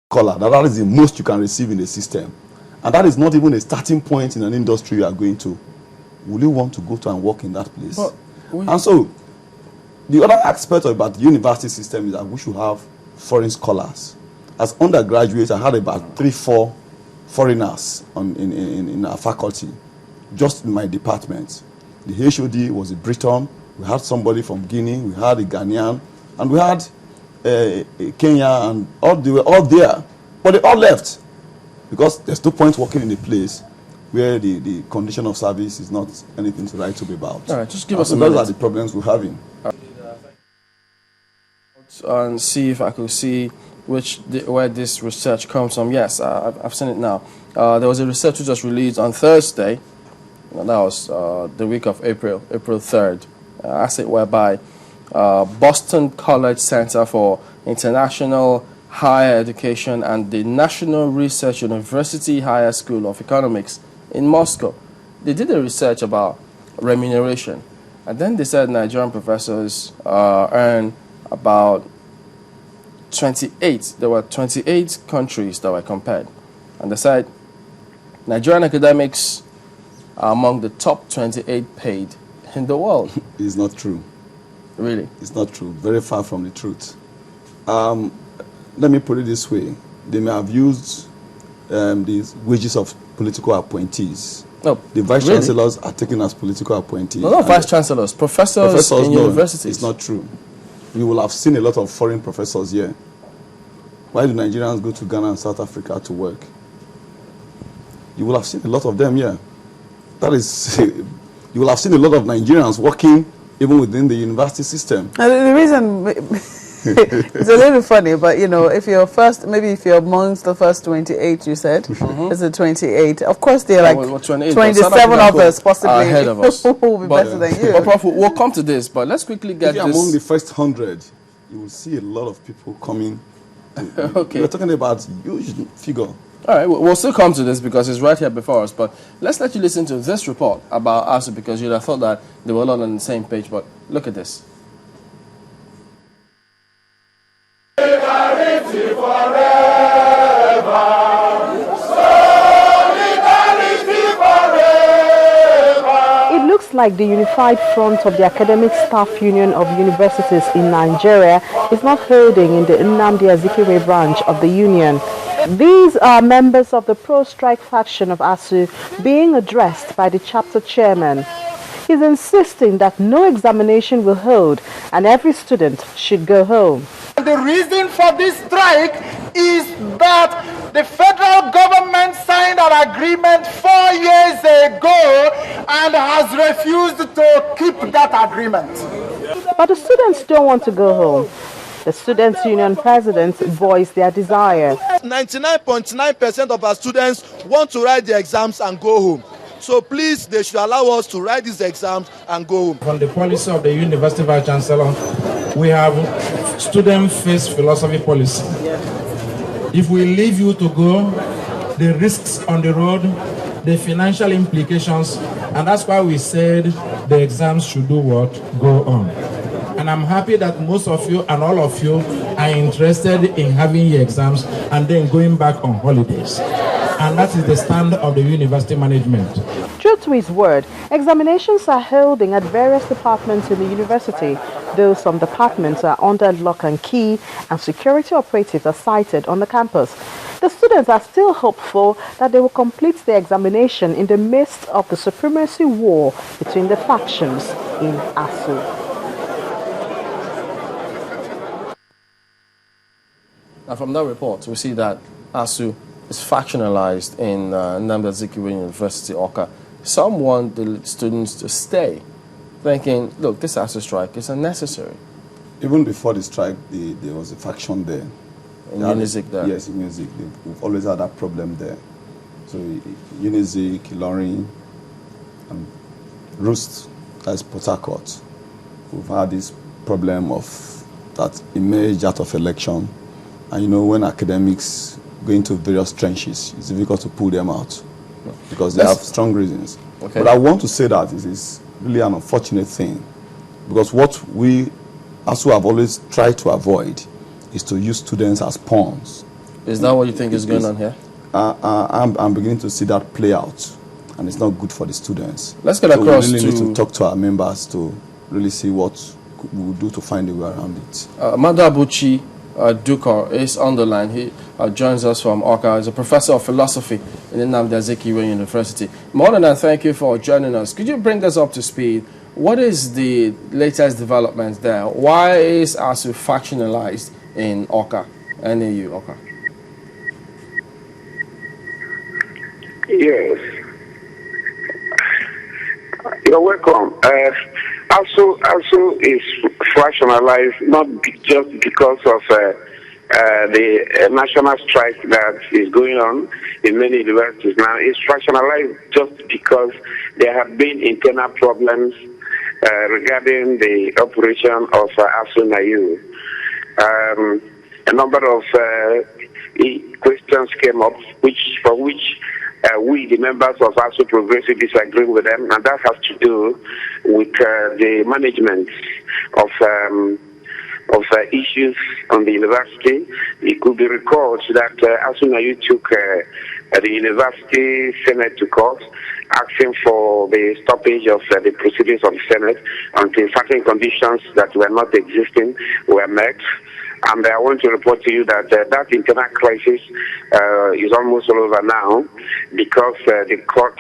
collar. That is the most you can receive in the system. And that is not even a starting point in an industry you are going to. Will you want to go to and work in that place? And so, the other aspect about the university system is that we should have foreign scholars. As undergraduates, I had about 3-4 foreigners in our faculty, just in my department. The HOD was a Briton, we had somebody from Guinea, we had a Ghanaian, and we had Kenya, and they were all there. But they all left, because there's no point working in a place where the condition of service is not anything to write home about. All right, just give us a minute. Those are the problems we're having. And see if I could see where this research comes from. Yes, I've seen it now. There was a research which was released on Thursday. That was the week of April 3rd. Asset whereby Boston College Center for International Higher Education and the National Research University Higher School of Economics in Moscow, they did a research about remuneration. And then they said Nigerian professors earn about 28. There were 28 countries that were compared. And they said Nigerian academics are among the top 28 paid in the world. It's not true. Really? It's not true. Very far from the truth. Let me put it this way. They may have used these wages of political appointees. No, the vice chancellors are taken as political appointees. No, not vice chancellors, professors in universities. It's not true. You will have seen a lot of foreign professors here. Why do Nigerians go to Ghana and South Africa to work? You will have seen a lot of them here. That is, you will have seen a lot of Nigerians working even within the university system. The reason it's a little funny, but you know, if you're amongst the first 28, you said, it's a 28. Of course, they're like 27 others possibly ahead of us. who will be better than you. But Prof, we'll come to this, but let's quickly get this. Among the first 100, you will see a lot of people coming. Okay. We're talking about huge figure. All right, we'll still come to this because it's right here before us, but let's let you listen to this report about ASUU because you'd have thought that they were all on the same page, but look at this. It looks like the unified front of the Academic Staff Union of Universities in Nigeria is not holding in the Nnamdi Azikiwe branch of the union. These are members of the pro-strike faction of ASUU being addressed by the chapter chairman. He's insisting that no examination will hold and every student should go home. The reason for this strike is that the federal government signed an agreement 4 years ago and has refused to keep that agreement. But the students don't want to go home. The Students' Union presidents voiced their desire. 99.9% of our students want to write the exams and go home. So please, they should allow us to write these exams and go home. From the policy of the University Vice Chancellor, we have student-first philosophy policy. If we leave you to go, the risks on the road, the financial implications, and that's why we said the exams should do what? Go on. And I'm happy that most of you and all of you are interested in having your exams and then going back on holidays. And that is the stand of the university management. True to his word, examinations are holding at various departments in the university, though some departments are under lock and key and security operatives are sighted on the campus. The students are still hopeful that they will complete the examination in the midst of the supremacy war between the factions in ASUU. Now from that report, we see that ASUU is factionalized in Nnamdi Azikiwe University, Awka. Some want the students to stay, thinking, look, this ASUU strike is unnecessary. Even before the strike, there was a faction there. In Unilag there? Yes, in Unilag. We've always had that problem there. So Unilag, Ilorin, and Roost, that's Port Harcourt. We've had this problem of that emerged out of election. And you know, when academics go into various trenches, it's difficult to pull them out because they have strong reasons. Okay. But I want to say that it is really an unfortunate thing because what we ASUU have always tried to avoid is to use students as pawns Is that what you think is going on here? I'm beginning to see that play out, and it's not good for the students. Let's get across we really need to talk to our members to really see what we'll do to find a way around it. Madabuchi Dukor is on the line. He joins us from Awka. He's a professor of philosophy in Nnamdi Azikiwe University. Morning, thank you for joining us. Could you bring us up to speed? What is the latest development there? Why is ASUU factionalized in Awka, NAU Awka? Yes. You're welcome. ASUU is fractionalized not just because of the national strike that is going on in many universities now. It's fractionalized just because there have been internal problems regarding the operation of ASUU. A number of questions came up, for which we, the members of ASUU Progressive, disagree with them, and that has to do with the management of issues on the university. It could be recalled that ASUU took the university senate to court, asking for the stoppage of the proceedings of the Senate until certain conditions that were not existing were met. And I want to report to you that that internal crisis is almost all over now, because the court